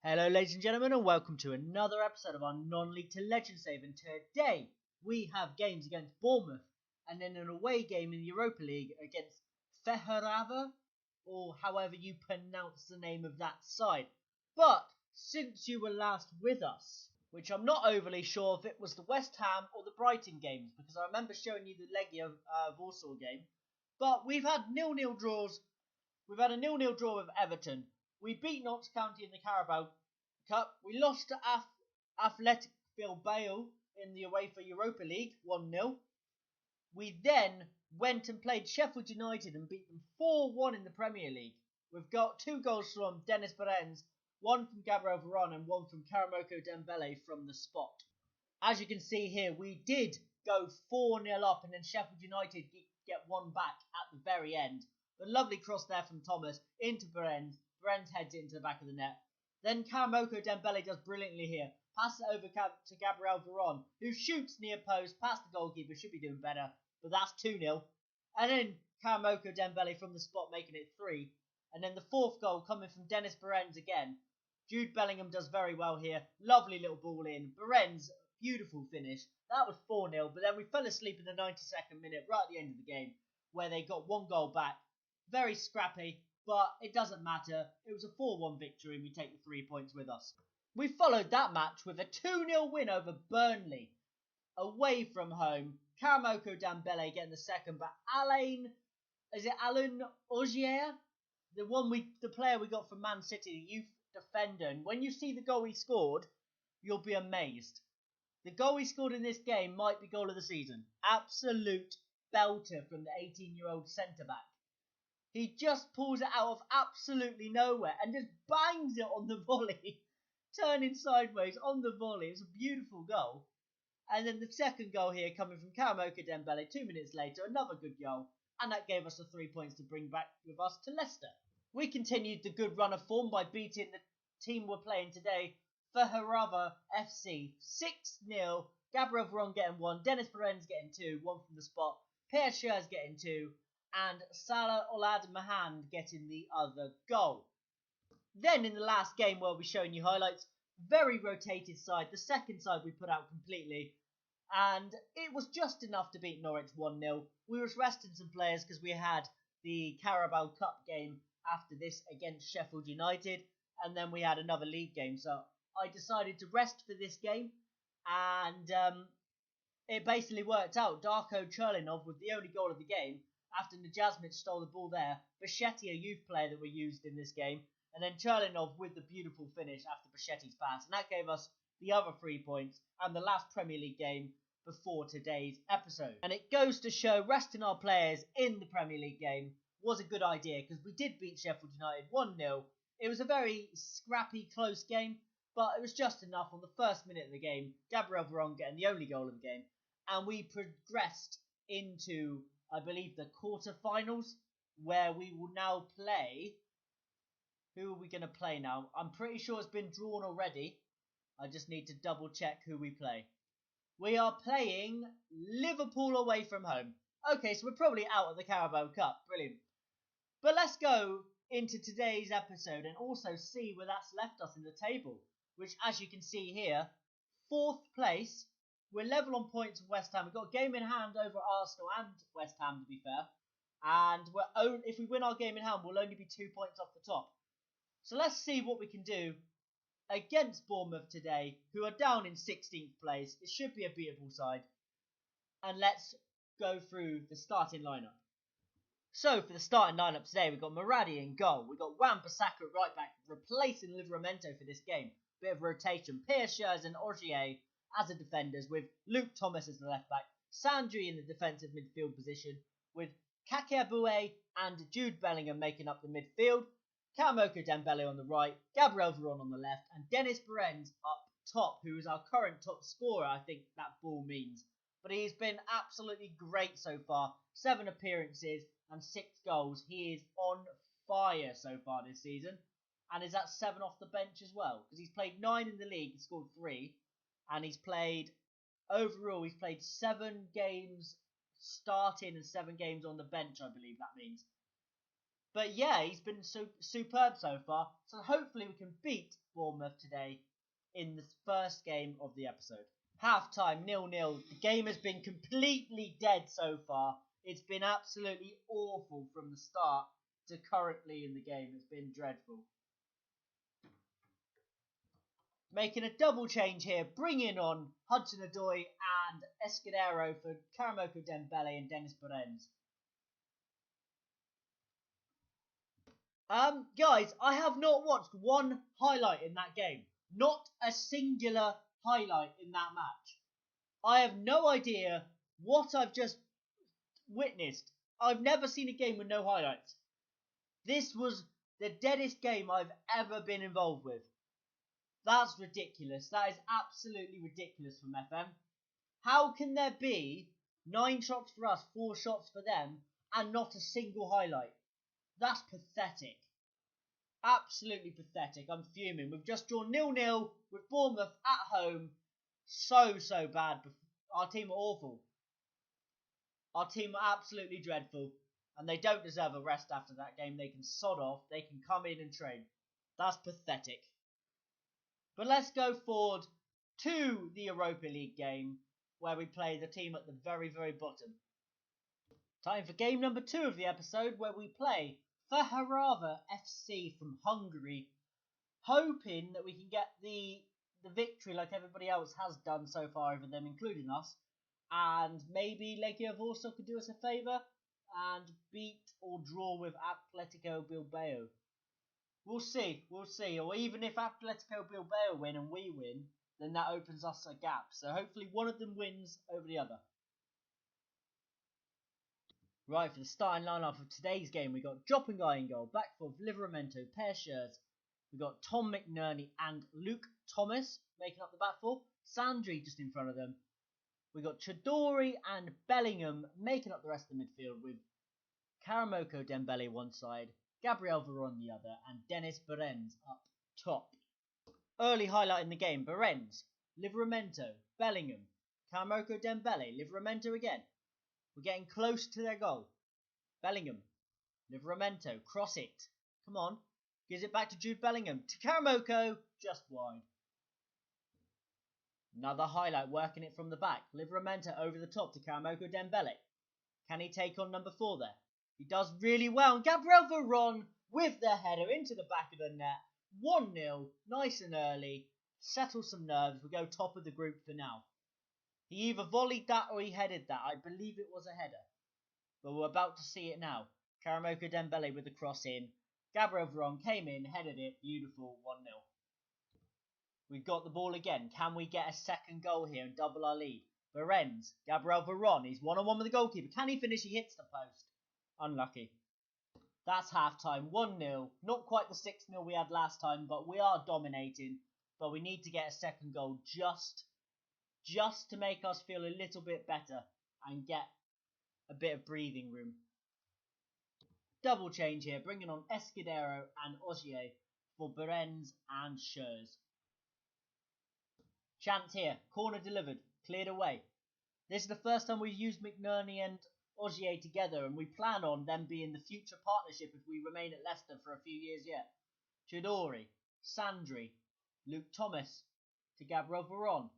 Hello ladies and gentlemen and welcome to another episode of our non-league to legend save, and today we have games against Bournemouth and then an away game in the Europa League against Feherava, or however you pronounce the name of that side. But since you were last with us, which I'm not overly sure if it was the West Ham or the Brighton games, because I remember showing you the Legia Warsaw game, but we've had 0-0 draws. We've had a 0-0 draw with Everton. We beat Notts County in the Carabao Cup. We lost to Athletic Bilbao in the UEFA Europa League 1-0. We then went and played Sheffield United and beat them 4-1 in the Premier League. We've got 2 goals from Dennis Berens, 1 from Gabriel Veron and 1 from Karamoko Dembele from the spot. As you can see here, we did go 4-0 up and then Sheffield United get one back at the very end. The lovely cross there from Thomas into Berens. Berens heads it into the back of the net. Then Karamoko Dembele does brilliantly here. Passes it over to Gabriel Veron, who shoots near post, past the goalkeeper, should be doing better, but that's 2-0. And then Karamoko Dembele from the spot making it 3. And then the 4th goal coming from Dennis Berens again. Jude Bellingham does very well here. Lovely little ball in. Berens, beautiful finish. That was 4-0, but then we fell asleep in the 92nd minute, right at the end of the game, where they got 1 goal back. Very scrappy, but it doesn't matter. It was a 4-1 victory and we take the 3 points with us. We followed that match with a 2-0 win over Burnley, away from home. Karamoko Dembele getting the second, but Alain Ogier? The player we got from Man City, the youth defender. And when you see the goal he scored, you'll be amazed. The goal he scored in this game might be goal of the season. Absolute belter from the 18-year-old centre-back. He just pulls it out of absolutely nowhere and just bangs it on the volley, turning sideways on the volley. It's a beautiful goal. And then the second goal here coming from Karamoko Dembele 2 minutes later, another good goal. And that gave us the 3 points to bring back with us to Leicester. We continued the good run of form by beating the team we're playing today, Feherava FC, 6-0. Gabriel Veron getting 1, Dennis Berens getting 2, 1 from the spot, Pierre Schurz getting 2, and Salah Olad Mahan getting the other goal. Then in the last game where we're showing you highlights, very rotated side, the second side we put out completely, and it was just enough to beat Norwich 1-0. We were resting some players because we had the Carabao Cup game after this against Sheffield United, and then we had another league game, so I decided to rest for this game, and it basically worked out. Darko Cherlinov with the only goal of the game, after Najazmic stole the ball there. Bichetti, a youth player that we used in this game. And then Cherlinov with the beautiful finish after Bichetti's pass. And that gave us the other 3 points and the last Premier League game before today's episode. And it goes to show resting our players in the Premier League game was a good idea, because we did beat Sheffield United 1-0. It was a very scrappy, close game, but it was just enough on the first minute of the game. Gabriel Veron getting the only goal of the game. And we progressed into, I believe, the quarterfinals, where we will now play. Who are we going to play now? I'm pretty sure it's been drawn already. I just need to double check who we play. We are playing Liverpool away from home. Okay, so we're probably out of the Carabao Cup. Brilliant. But let's go into today's episode and also see where that's left us in the table. Which, as you can see here, 4th place. We're level on points with West Ham. We've got a game in hand over Arsenal and West Ham, to be fair. And if we win our game in hand, we'll only be 2 points off the top. So let's see what we can do against Bournemouth today, who are down in 16th place. It should be a beatable side. And let's go through the starting lineup. So for the starting lineup today, we've got Maradi in goal. We've got Wan-Bissaka at right back, replacing Livramento for this game. Bit of rotation. Pierre Schurz and Ogier as the defenders, with Luke Thomas as the left back, Sandri in the defensive midfield position, with Kakebue and Jude Bellingham making up the midfield, Karamoko Dembele on the right, Gabriel Veron on the left, and Dennis Berens up top, who is our current top scorer, I think that ball means. But he's been absolutely great so far. 7 appearances and 6 goals. He is on fire so far this season. And is that 7 off the bench as well? Because he's played 9 in the league, he scored 3. And he's played 7 games starting and 7 games on the bench, I believe that means. But yeah, he's been superb so far. So hopefully we can beat Bournemouth today in the first game of the episode. Half-time, 0-0. The game has been completely dead so far. It's been absolutely awful from the start to currently in the game. It's been dreadful. Making a double change here, bringing on Hudson-Odoi and Escudero for Karamoko Dembele and Dennis Berens. Guys, I have not watched one highlight in that game. Not a singular highlight in that match. I have no idea what I've just witnessed. I've never seen a game with no highlights. This was the deadest game I've ever been involved with. That's ridiculous. That is absolutely ridiculous from FM. How can there be 9 shots for us, 4 shots for them, and not a single highlight? That's pathetic. Absolutely pathetic. I'm fuming. We've just drawn 0-0 with Bournemouth at home. So bad. Our team are awful. Our team are absolutely dreadful. And they don't deserve a rest after that game. They can sod off. They can come in and train. That's pathetic. But let's go forward to the Europa League game, where we play the team at the very bottom. Time for game number 2 of the episode, where we play Feherava FC from Hungary, hoping that we can get the victory like everybody else has done so far over them, including us, and maybe Legia Warsaw could do us a favour and beat or draw with Atletico Bilbao. We'll see, or even if Atletico Bilbao win and we win, then that opens us a gap, so hopefully one of them wins over the other. Right, for the starting lineup of today's game, we got Joppengai in goal, back for Livramento, Per Schurz. We got Tom McNerney and Luke Thomas making up the back four. Sandri just in front of them. We got Chidori and Bellingham making up the rest of the midfield with Karamoko Dembele one side, Gabriel Veron the other, and Dennis Berens up top. Early highlight in the game, Berens, Livramento, Bellingham, Karamoko Dembele, Livramento again. We're getting close to their goal. Bellingham, Livramento, cross it. Come on. Gives it back to Jude Bellingham. To Karamoko, just wide. Another highlight, working it from the back. Livramento over the top to Karamoko Dembele. Can he take on number 4 there? He does really well. And Gabriel Veron with the header into the back of the net. 1-0, nice and early. Settle some nerves. We go top of the group for now. He either volleyed that or he headed that. I believe it was a header. But we're about to see it now. Karamoko Dembele with the cross in. Gabriel Veron came in, headed it. Beautiful, 1-0. We've got the ball again. Can we get a second goal here and double our lead? Berens, Gabriel Veron. He's one-on-one with the goalkeeper. Can he finish? He hits the post. Unlucky. That's half-time. 1-0. Not quite the 6-0 we had last time, but we are dominating. But we need to get a second goal just to make us feel a little bit better and get a bit of breathing room. Double change here, bringing on Escudero and Ogier for Berens and Schurz. Chance here, corner delivered, cleared away. This is the first time we've used McNerney and Ogier together, and we plan on them being the future partnership if we remain at Leicester for a few years yet. Chidori, Sandri, Luke Thomas to Gabriel Veron.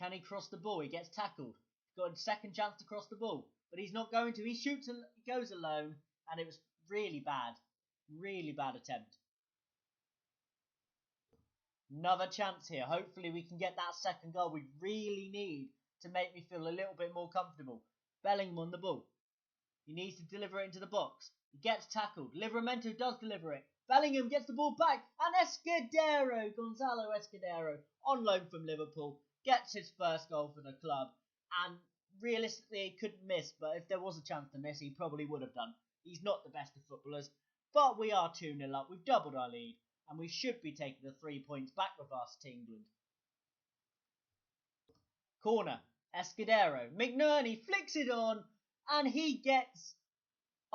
Can he cross the ball? He gets tackled. Got a second chance to cross the ball, but he's not going to. He shoots and he goes alone, and it was really bad. Really bad attempt. Another chance here. Hopefully we can get that second goal we really need to make me feel a little bit more comfortable. Bellingham on the ball. He needs to deliver it into the box. He gets tackled. Livramento does deliver it. Bellingham gets the ball back, and Escudero, Gonzalo Escudero, on loan from Liverpool, gets his first goal for the club, and realistically he couldn't miss, but if there was a chance to miss, he probably would have done. He's not the best of footballers, but we are 2-0 up, we've doubled our lead, and we should be taking the 3 points back with us to England. Corner, Escudero, McNerney flicks it on, and he gets...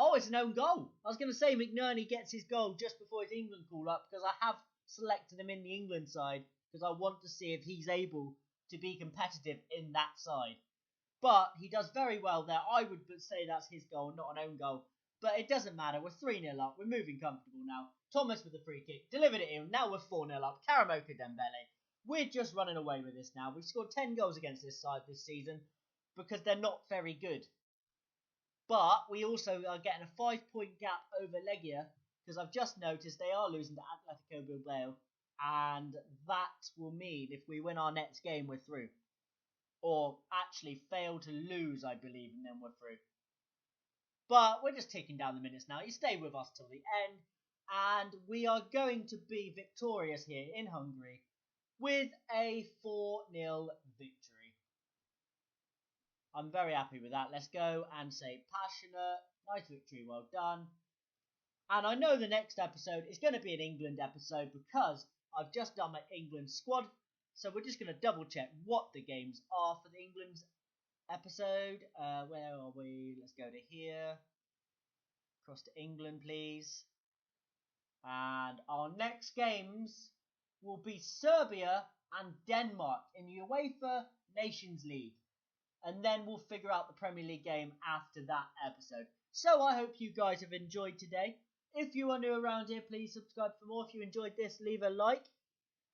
Oh, it's an own goal. I was going to say McNerney gets his goal just before his England call up, because I have selected him in the England side, because I want to see if he's able to be competitive in that side. But he does very well there. I would say that's his goal, not an own goal. But it doesn't matter. We're 3-0 up. We're moving comfortable now. Thomas with the free kick. Delivered it in. Now we're 4-0 up. Karamoka Dembele. We're just running away with this now. We've scored 10 goals against this side this season because they're not very good. But we also are getting a 5-point gap over Legia because I've just noticed they are losing to Atletico Bilbao. And that will mean if we win our next game, we're through. Or actually fail to lose, I believe, and then we're through. But we're just ticking down the minutes now. You stay with us till the end. And we are going to be victorious here in Hungary with a 4-0 victory. I'm very happy with that. Let's go and say passionate. Nice victory, well done. And I know the next episode is going to be an England episode because I've just done my England squad. So we're just going to double check what the games are for the England's episode. Where are we? Let's go to here. Across to England, please. And our next games will be Serbia and Denmark in the UEFA Nations League. And then we'll figure out the Premier League game after that episode. So I hope you guys have enjoyed today. If you are new around here, please subscribe for more. If you enjoyed this, leave a like.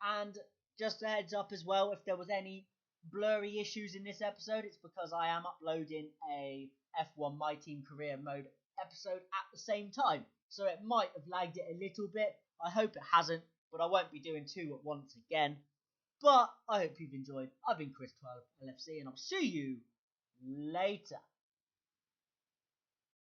And just a heads up as well, if there was any blurry issues in this episode, it's because I am uploading a F1 My Team Career Mode episode at the same time. So it might have lagged it a little bit. I hope it hasn't, but I won't be doing two at once again. But I hope you've enjoyed. I've been Chris12LFC and I'll see you later.